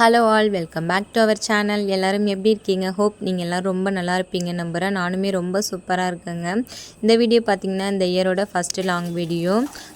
Hello all, welcome back to our channel. எல்லோரும் எப்படி இருக்கீங்க? ஹோப் நீங்கள் எல்லோரும் ரொம்ப நல்லா இருப்பீங்க நம்புகிறேன். நானுமே ரொம்ப சூப்பராக இருக்கேங்க. இந்த வீடியோ பார்த்திங்கன்னா இந்த இயரோட ஃபஸ்ட்டு லாங் வீடியோ.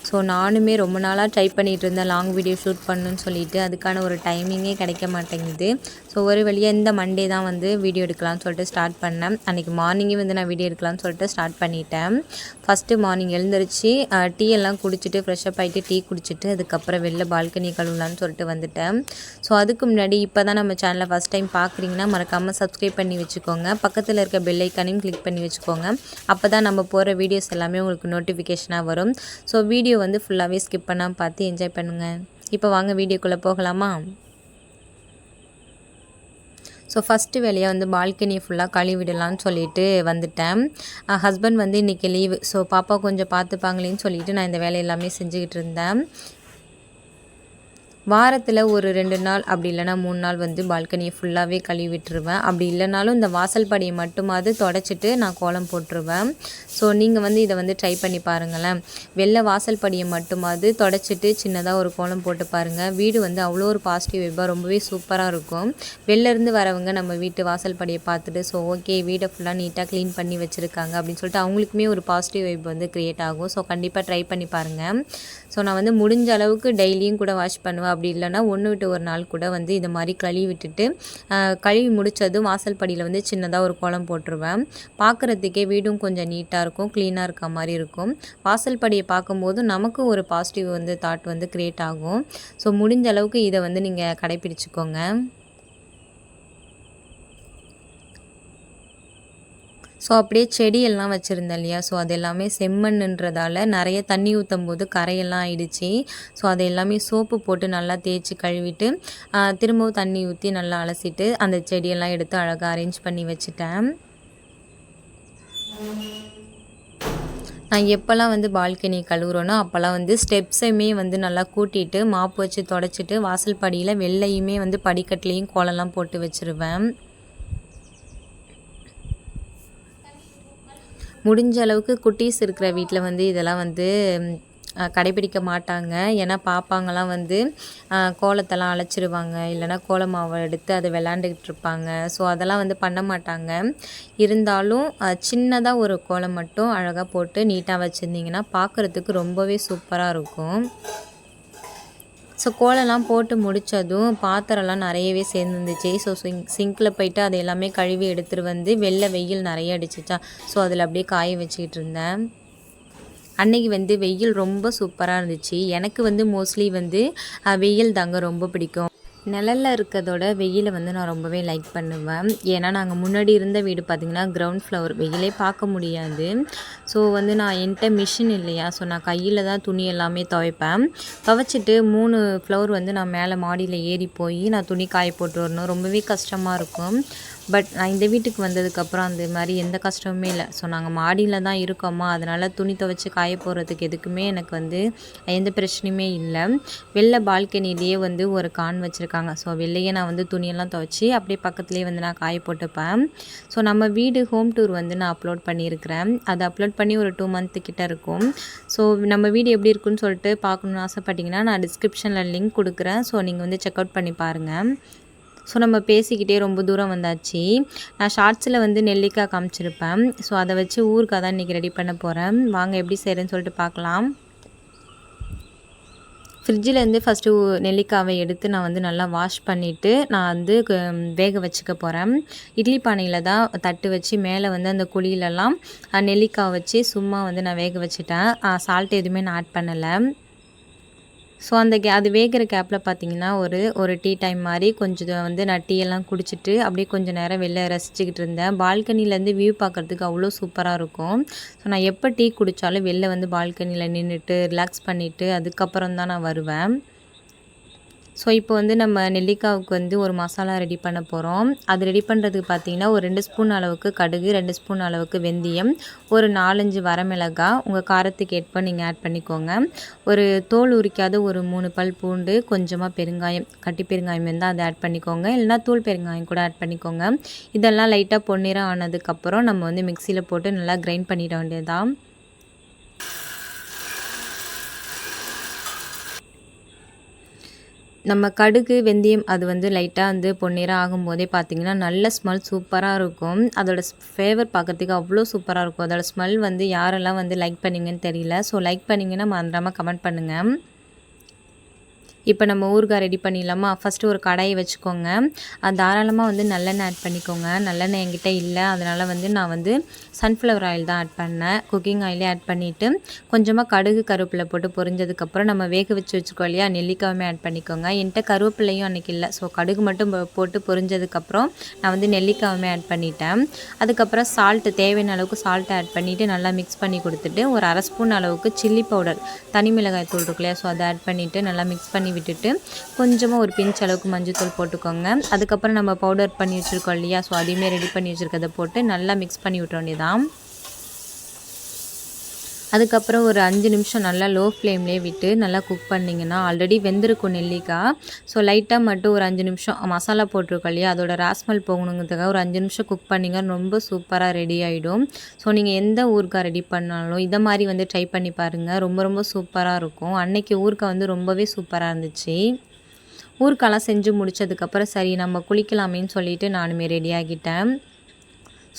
ஸோ நானுமே ரொம்ப நாளாக ட்ரை பண்ணிகிட்டு இருந்தேன் லாங் வீடியோ ஷூட் பண்ணணுன்னு சொல்லிட்டு. அதுக்கான ஒரு டைமிங்கே கிடைக்க மாட்டேங்குது. ஸோ ஒரு வழியாக இந்த மண்டே தான் வந்து வீடியோ எடுக்கலாம்னு சொல்லிட்டு ஸ்டார்ட் பண்ணேன். அன்றைக்கி மார்னிங்கே வந்து நான் வீடியோ எடுக்கலாம்னு சொல்லிட்டு ஸ்டார்ட் பண்ணிட்டேன். ஃபஸ்ட்டு மார்னிங் எழுந்திரிச்சு டீ எல்லாம் குடிச்சிட்டு ஃப்ரெஷ்அப் ஆகிட்டு டீ குடிச்சிட்டு அதுக்கப்புறம் வெளில பால்கனி கழுவலான்னு சொல்லிட்டு வந்துட்டேன். ஸோ அதுக்கு முன்னாடி இப்போ தான் நம்ம சேனலை ஃபஸ்ட் டைம் பார்க்குறீங்கன்னா மறக்காமல் சப்ஸ்கிரைப் பண்ணி வச்சுக்கோங்க. பக்கத்தில் இருக்க பெல் ஐக்கானையும் கிளிக் பண்ணி வச்சுக்கோங்க. அப்போ தான் நம்ம போகிற வீடியோஸ் எல்லாமே உங்களுக்கு நோட்டிஃபிகேஷனாக வரும். ஸோ வீடியோ வந்து ஃபுல்லாகவே ஸ்கிப் பண்ணாமல் பார்த்து என்ஜாய் பண்ணுங்கள். இப்போ வாங்க வீடியோக்குள்ளே போகலாமா? ஸோ ஃபஸ்ட்டு வேலையாக வந்து பால்கனியை ஃபுல்லாக கழுவிடலான்னு சொல்லிட்டு வந்துட்டேன். ஹஸ்பண்ட் வந்து இன்றைக்கி லீவு. ஸோ பாப்பா கொஞ்சம் பார்த்துப்பாங்களேன்னு சொல்லிவிட்டு நான் இந்த வேலை எல்லாமே செஞ்சுக்கிட்டு இருந்தேன். வாரத்தில் ஒரு 2 நாள் அப்படி இல்லைனா 3 நாள் வந்து பால்கனியை ஃபுல்லாகவே கழுவி விட்டுருவேன். அப்படி இல்லைனாலும் இந்த வாசல் படியை மட்டுமாவது தொடச்சிட்டு நான் கோலம் போட்டுருவேன். ஸோ நீங்கள் வந்து இதை வந்து ட்ரை பண்ணி பாருங்களேன். வெளில வாசல் படியை மட்டுமாவது தொடச்சிட்டு சின்னதாக ஒரு கோலம் போட்டு பாருங்கள். வீடு வந்து அவ்வளோ ஒரு பாசிட்டிவ் வைப்பாக ரொம்பவே சூப்பராக இருக்கும். வெளிலேருந்து வரவங்க நம்ம வீட்டு வாசல் படியை பார்த்துட்டு ஸோ ஓகே வீடை ஃபுல்லாக நீட்டாக க்ளீன் பண்ணி வச்சுருக்காங்க அப்படின்னு சொல்லிட்டு அவங்களுக்குமே ஒரு பாசிட்டிவ் வைப் வந்து க்ரியேட் ஆகும். ஸோ கண்டிப்பாக ட்ரை பண்ணி பாருங்கள். ஸோ நான் வந்து முடிஞ்ச அளவுக்கு டெய்லியும் கூட வாஷ் பண்ணுவேன். அப்படி இல்லைனா ஒன்று விட்டு ஒரு நாள் கூட வந்து இது மாதிரி கழுவி விட்டுட்டு கழுவி முடித்ததும் வாசல் படியில் வந்து சின்னதாக ஒரு கோலம் போட்டுருவேன். பார்க்குறதுக்கே வீடும் கொஞ்சம் நீட்டாக இருக்கும், க்ளீனாக இருக்க மாதிரி இருக்கும். வாசல் படியை பார்க்கும்போது நமக்கு ஒரு பாசிட்டிவ் வந்து தாட் வந்து க்ரியேட் ஆகும். ஸோ முடிஞ்ச அளவுக்கு இதை வந்து நீங்கள் கடைப்பிடிச்சிக்கோங்க. ஸோ அப்படியே செடியெல்லாம் வச்சுருந்தேன் இல்லையா, ஸோ அது எல்லாமே செம்மண்ணுன்றதால நிறைய தண்ணி ஊற்றும் போது கரையெல்லாம் ஆயிடுச்சு. ஸோ அதை எல்லாமே சோப்பு போட்டு நல்லா தேய்ச்சி கழுவிட்டு திரும்பவும் தண்ணி ஊற்றி நல்லா அலசிட்டு அந்த செடியெல்லாம் எடுத்து அழகாக அரேஞ்ச் பண்ணி வச்சுட்டேன். நான் எப்போல்லாம் வந்து பால்கனி கழுவுறேனோ அப்போல்லாம் வந்து ஸ்டெப்ஸையுமே வந்து நல்லா கூட்டிட்டு மாப்பு வச்சு தொடச்சிட்டு வாசல் படியில் வெள்ளையுமே வந்து படிக்கட்டுலேயும் கோலம்லாம் போட்டு வச்சுருவேன். முடிஞ்ச அளவுக்கு குட்டீஸ் இருக்கிற வீட்டில் வந்து இதெல்லாம் வந்து கடைப்பிடிக்க மாட்டாங்க. ஏன்னா பாப்பாங்கலாம் வந்து கோலத்தெல்லாம் அழைச்சிருவாங்க, இல்லைனா கோல மாவை எடுத்து அதை விளாண்டுக்கிட்டு இருப்பாங்க. ஸோ அதெல்லாம் வந்து பண்ண மாட்டாங்க. இருந்தாலும் சின்னதாக ஒரு கோலம் மட்டும் அழகாக போட்டு நீட்டாக வச்சுருந்திங்கன்னா பார்க்குறதுக்கு ரொம்பவே சூப்பராக இருக்கும். ஸோ கோலம்லாம் போட்டு முடித்ததும் பாத்திரம்லாம் நிறையவே சேர்ந்துருந்துச்சு. ஸோ சிங்கில் போயிட்டு அதை எல்லாமே கழுவி எடுத்துகிட்டு வந்து வெயில் நிறைய அடிச்சிச்சா, ஸோ அதில் அப்படியே காய வச்சுக்கிட்டு இருந்தேன். அன்றைக்கி வந்து வெயில் ரொம்ப சூப்பராக இருந்துச்சு. எனக்கு வந்து மோஸ்ட்லி வந்து வெயில் தாங்க ரொம்ப பிடிக்கும். நிழலில் இருக்கிறதோட வெயிலை வந்து நான் ரொம்பவே லைக் பண்ணுவேன். ஏன்னா நாங்கள் முன்னாடி இருந்த வீடு பார்த்திங்கன்னா கிரவுண்ட் ஃப்ளோர், வெயிலே பார்க்க முடியாது. ஸோ வந்து நான் என்கிட்ட மிஷின் இல்லையா, ஸோ நான் கையில் தான் துணி எல்லாமே துவைப்பேன். துவைச்சிட்டு 3 ஃப்ளோர் வந்து நான் மேலே மாடியில் ஏறி போய் நான் துணி காய போட்டு வரணும். ரொம்பவே கஷ்டமாக இருக்கும். பட் நான் இந்த வீட்டுக்கு வந்ததுக்கப்புறம் அந்த மாதிரி எந்த கஷ்டமுமே இல்லை. ஸோ நாங்கள் மாடியில் தான் இருக்கோமா, அதனால் துணி துவைச்சி காய போடுறதுக்கு எதுக்குமே எனக்கு வந்து எந்த பிரச்சனையுமே இல்லை. வெளில பால்கனிலேயே வந்து ஒரு கான் வச்சுருக்காங்க. ஸோ வெளியே நான் வந்து துணியெல்லாம் துவைச்சி அப்படியே பக்கத்துலேயே வந்து நான் காய போட்டுப்பேன். ஸோ நம்ம வீடு ஹோம் டூர் வந்து நான் அப்லோட் பண்ணியிருக்கிறேன். அதை அப்லோட் பண்ணி ஒரு 2 மந்த்து கிட்டே இருக்கும். ஸோ நம்ம வீடு எப்படி இருக்குன்னு சொல்லிட்டு பார்க்கணுன்னு ஆசைப்பட்டிங்கன்னா நான் டிஸ்கிரிப்ஷனில் லிங்க் கொடுக்குறேன். ஸோ நீங்கள் வந்து செக் அவுட் பண்ணி பாருங்கள். ஸோ நம்ம பேசிக்கிட்டே ரொம்ப தூரம் வந்தாச்சு. நான் ஷார்ட்ஸில் வந்து நெல்லிக்காய் காமிச்சிருப்பேன். ஸோ அதை வச்சு ஊறுகாய் தான் இன்றைக்கி ரெடி பண்ண போகிறேன். வாங்க எப்படி செய்கிறேன்னு சொல்லிட்டு பார்க்கலாம். ஃப்ரிட்ஜிலேருந்து ஃபஸ்ட்டு நெல்லிக்காவை எடுத்து நான் வந்து நல்லா வாஷ் பண்ணிவிட்டு நான் வந்து வேக வச்சுக்க போகிறேன். இட்லி பானையில் தான் தட்டு வச்சு மேலே வந்து அந்த குழியிலலாம் நெல்லிக்காய் வச்சு சும்மா வந்து நான் வேக வச்சுட்டேன். சால்ட் எதுவுமே நான் ஆட் பண்ணலை. ஸோ அது வேகிற கேப்பில் பார்த்திங்கன்னா ஒரு டீ டைம் மாதிரி கொஞ்சம் வந்து நான் டீயெல்லாம் குடிச்சிட்டு அப்படியே கொஞ்சம் நேரம் வெளில ரசிச்சுக்கிட்டு இருந்தேன். பால்கனிலேருந்து வியூ பார்க்குறதுக்கு அவ்வளோ சூப்பராக இருக்கும். ஸோ நான் எப்போ டீ குடித்தாலும் வெளில வந்து பால்கனியில் நின்றுட்டு ரிலாக்ஸ் பண்ணிவிட்டு அதுக்கப்புறம் தான் நான் வருவேன். ஸோ இப்போ வந்து நம்ம நெல்லிக்காவுக்கு வந்து ஒரு மசாலா ரெடி பண்ண போகிறோம். அது ரெடி பண்ணுறதுக்கு பார்த்திங்கன்னா ஒரு 2 ஸ்பூன் அளவுக்கு கடுகு, 2 ஸ்பூன் அளவுக்கு வெந்தயம், ஒரு 4-5 வரமிளகாய் உங்கள் காரத்துக்கு ஏற்ப நீங்கள் ஆட் பண்ணிக்கோங்க. ஒரு தோல் உரிக்காத ஒரு 3 பல் பூண்டு, கொஞ்சமாக பெருங்காயம், கட்டி பெருங்காயம் இருந்தால் அதை ஆட் பண்ணிக்கோங்க, இல்லைனா தூள் பெருங்காயம் கூட ஆட் பண்ணிக்கோங்க. இதெல்லாம் லைட்டாக பொன்னிறம் ஆனதுக்கப்புறம் நம்ம வந்து மிக்சியில் போட்டு நல்லா கிரைண்ட் பண்ணிட வேண்டியதுதான். நம்ம கடுகு, வெந்தயம் அது வந்து லைட்டா வந்து பொன்னிறம் ஆகும்போதே பார்த்தீங்கன்னா, நல்ல ஸ்மெல் சூப்பரா இருக்கும். அதோட ஃப்ளேவர் பார்க்கறதுக்கு அவ்வளோ சூப்பரா இருக்கும். அதோட ஸ்மெல் வந்து யாரெல்லாம் வந்து லைக் பண்ணீங்கன்னு தெரியல. ஸோ லைக் பண்ணீங்கன்னா மறந்துடாம கமெண்ட் பண்ணுங்க. இப்போ நம்ம ஊறுகாய் ரெடி பண்ணிடலாமா? ஃபஸ்ட்டு ஒரு கடாயை வச்சுக்கோங்க. தாராளமாக வந்து நல்லெண்ணெய் ஆட் பண்ணிக்கோங்க. நல்லெண்ணெய் என்கிட்ட இல்லை, அதனால் வந்து நான் வந்து சன்ஃப்ளவர் ஆயில் தான் ஆட் பண்ணேன். குக்கிங் ஆயிலே ஆட் பண்ணிவிட்டு கொஞ்சமாக கடுகு கருவேப்பிலை போட்டு பொரிஞ்சதுக்கப்புறம் நம்ம வேக வச்சு வச்சுக்கோ இல்லையா, நெல்லிக்காயுமே ஆட் பண்ணிக்கோங்க. என்கிட்ட கருவேப்பிலையும் அன்றைக்கி இல்லை, ஸோ கடுகு மட்டும் போட்டு பொரிஞ்சதுக்கப்புறம் நான் வந்து நெல்லிக்காயுமே ஆட் பண்ணிட்டேன். அதுக்கப்புறம் சால்ட்டு தேவையான அளவுக்கு சால்ட்டை ஆட் பண்ணிவிட்டு நல்லா மிக்ஸ் பண்ணி கொடுத்துட்டு ஒரு 1/2 ஸ்பூன் அளவுக்கு சில்லி பவுடர், தனி மிளகாய் தூள் இருக்கு இல்லையா, ஸோ அதை ஆட் பண்ணிவிட்டு நல்லா மிக்ஸ் பண்ணி விட்டுட்டு கொஞ்சமாக ஒரு பிஞ்ச் அளவுக்கு மஞ்சள்தூள் போட்டுக்கோங்க. அதுக்கப்புறம் நம்ம பவுடர் பண்ணி வச்சுருக்கோம் இல்லையா, ஸோ அதையுமே ரெடி பண்ணி வச்சுருக்கதை போட்டு நல்லா மிக்ஸ் பண்ணி விட்டுற வேண்டியதான். அதுக்கப்புறம் ஒரு 5 நிமிஷம் நல்லா லோ ஃப்ளேம்லேயே விட்டு நல்லா குக் பண்ணிங்கன்னா ஆல்ரெடி வெந்திருக்கும் நெல்லிக்காய். ஸோ லைட்டாக மட்டும் ஒரு 5 நிமிஷம் மசாலா போட்டிருக்கோம் இல்லையா, அதோட ராஸ்மல் போகணுங்கிறதுக்காக ஒரு 5 நிமிஷம் குக் பண்ணிங்க, ரொம்ப சூப்பராக ரெடி ஆகிடும். ஸோ நீங்கள் எந்த ஊறுகாய் ரெடி பண்ணாலும் இதை மாதிரி வந்து ட்ரை பண்ணி பாருங்கள், ரொம்ப ரொம்ப சூப்பராக இருக்கும். அன்னைக்கு ஊறுகாய் வந்து ரொம்பவே சூப்பராக இருந்துச்சு. ஊறுகாய்லாம் செஞ்சு முடித்ததுக்கப்புறம் சரி நம்ம குளிக்கலாமேன்னு சொல்லிட்டு நானுமே ரெடி ஆகிட்டேன்.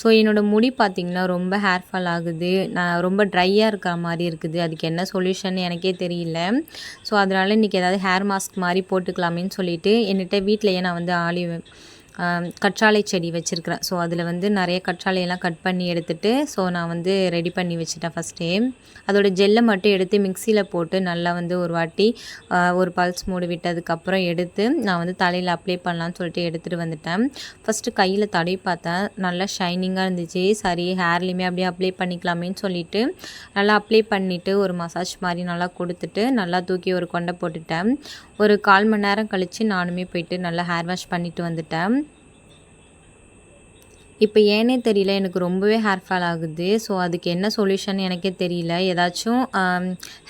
ஸோ என்னோடய முடி பார்த்திங்கன்னா ரொம்ப ஹேர் ஃபால் ஆகுது, நான் ரொம்ப ட்ரையாக இருக்கிற மாதிரி இருக்குது. அதுக்கு என்ன சொல்யூஷன் எனக்கே தெரியல. ஸோ அதனால் இன்றைக்கி ஏதாவது ஹேர் மாஸ்க் மாதிரி போட்டுக்கலாமேன்னு சொல்லிவிட்டு என்கிட்ட வீட்டிலையே நான் வந்து கற்றாழை செடி வச்சுருக்கிறேன். ஸோ அதில் வந்து நிறைய கற்றாழையெல்லாம் கட் பண்ணி எடுத்துகிட்டு ஸோ நான் வந்து ரெடி பண்ணி வச்சுட்டேன் ஃபஸ்ட்டே. அதோடய ஜெல்லை மட்டும் எடுத்து மிக்சியில் போட்டு நல்லா வந்து ஒரு வாட்டி ஒரு பல்ஸ் மூடி விட்டதுக்கப்புறம் எடுத்து நான் வந்து தலையில் அப்ளை பண்ணலான்னு சொல்லிட்டு எடுத்துகிட்டு வந்துட்டேன். ஃபஸ்ட்டு கையில் தடவி பார்த்தேன், நல்லா ஷைனிங்காக இருந்துச்சு. சரி ஹேர்லேயுமே அப்படியே அப்ளை பண்ணிக்கலாமேன்னு சொல்லிவிட்டு நல்லா அப்ளை பண்ணிவிட்டு ஒரு மசாஜ் மாதிரி நல்லா கொடுத்துட்டு நல்லா தூக்கி ஒரு கொண்டை போட்டுட்டேன். ஒரு 1/4 மணி நேரம் கழித்து நானுமே போயிட்டு நல்லா ஹேர் வாஷ் பண்ணிவிட்டு வந்துட்டேன். இப்போ ஏன்னே தெரியல, எனக்கு ரொம்பவே ஹேர் ஃபால் ஆகுது. ஸோ அதுக்கு என்ன சொல்யூஷன் எனக்கே தெரியல. ஏதாச்சும்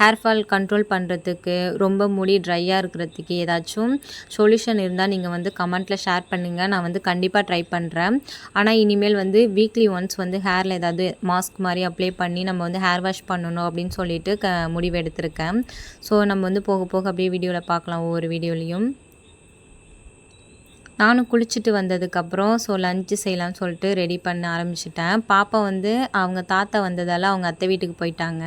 ஹேர் ஃபால் கண்ட்ரோல் பண்ணுறதுக்கு, ரொம்ப முடி ட்ரையாக இருக்கிறதுக்கு ஏதாச்சும் சொல்யூஷன் இருந்தால் நீங்கள் வந்து கமெண்ட்டில் ஷேர் பண்ணுங்கள். நான் வந்து கண்டிப்பாக ட்ரை பண்ணுறேன். ஆனால் இனிமேல் வந்து வீக்லி ஒன்ஸ் வந்து ஹேரில் ஏதாவது மாஸ்க் மாதிரி அப்ளை பண்ணி நம்ம வந்து ஹேர் வாஷ் பண்ணணும் அப்படின்னு சொல்லிட்டு முடிவு எடுத்திருக்கேன். ஸோ நம்ம வந்து போக போக அப்படியே வீடியோவில் பார்க்கலாம், ஒவ்வொரு வீடியோலையும். நானும் குளிச்சுட்டு வந்ததுக்கப்புறம் ஸோ லஞ்சு செய்யலான்னு சொல்லிட்டு ரெடி பண்ண ஆரம்பிச்சிட்டேன். பாப்பா வந்து அவங்க தாத்தா வந்ததால் அவங்க அத்தை வீட்டுக்கு போயிட்டாங்க.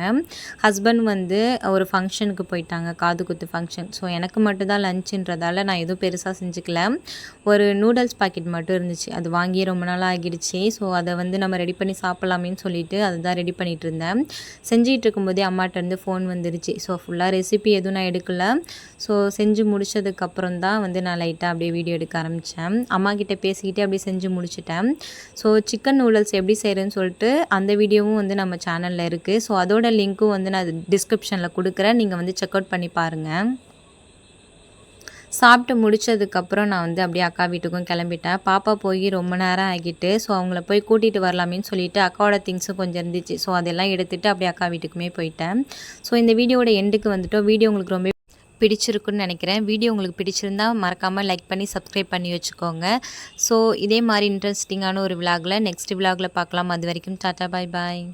ஹஸ்பண்ட் வந்து ஒரு ஃபங்க்ஷனுக்கு போயிட்டாங்க, காது குத்து ஃபங்க்ஷன். ஸோ எனக்கு மட்டும்தான் லஞ்சுன்றதால நான் எதுவும் பெருசாக செஞ்சுக்கல. ஒரு நூடுல்ஸ் பாக்கெட் மட்டும் இருந்துச்சு, அது வாங்கி ரொம்ப நாள் ஆகிடுச்சு. ஸோ அதை வந்து நம்ம ரெடி பண்ணி சாப்பிட்லாமேன்னு சொல்லிட்டு அதை தான் ரெடி பண்ணிகிட்டு இருந்தேன். செஞ்சிகிட்டு இருக்கும்போதே அம்மாட்டேருந்து ஃபோன் வந்துருச்சு. ஸோ ஃபுல்லாக ரெசிபி எதுவும் நான் எடுக்கலை. ஸோ செஞ்சு முடித்ததுக்கப்புறம் தான் வந்து நான் லைட்டாக அப்படியே வீடியோ எடுக்க ஆரம்பித்தேன். அம்மா கிட்ட பேசிக்கிட்டே அப்படியே செஞ்சு முடிச்சிட்டேன். ஸோ சிக்கன் நூடுல்ஸ் எப்படி செய்கிறேன்னு சொல்லிட்டு அந்த வீடியோவும் வந்து நம்ம சேனலில் இருக்குது. ஸோ அதோட லிங்க்கும் வந்து நான் டிஸ்கிரிப்ஷனில் கொடுக்குறேன், நீங்கள் வந்து செக் அவுட் பண்ணி பாருங்கள். சாப்பிட்டு முடித்ததுக்கப்புறம் நான் வந்து அப்படியே அக்கா வீட்டுக்கும் கிளம்பிட்டேன். பாப்பா போய் ரொம்ப நேரம் ஆகிட்டு ஸோ அவங்கள போய் கூட்டிகிட்டு வரலாமேன்னு சொல்லிட்டு அக்காவோட திங்ஸும் கொஞ்சம் இருந்துச்சு. ஸோ அதெல்லாம் எடுத்துகிட்டு அப்படியே அக்கா வீட்டுக்குமே போயிட்டேன். ஸோ இந்த வீடியோட எண்டுக்கு வந்துட்டோம். வீடியோ உங்களுக்கு ரொம்ப பிடிச்சிருக்குன்னு நினைக்கிறேன். வீடியோ உங்களுக்கு பிடிச்சிருந்தா மறக்காமல் லைக் பண்ணி சப்ஸ்கிரைப் பண்ணி வச்சுக்கோங்க. ஸோ இதே மாதிரி இன்ட்ரெஸ்டிங்கான ஒரு விலாகில் நெக்ஸ்ட் விலாகில் பார்க்கலாம். அது வரைக்கும் டாட்டா, பாய் பாய்.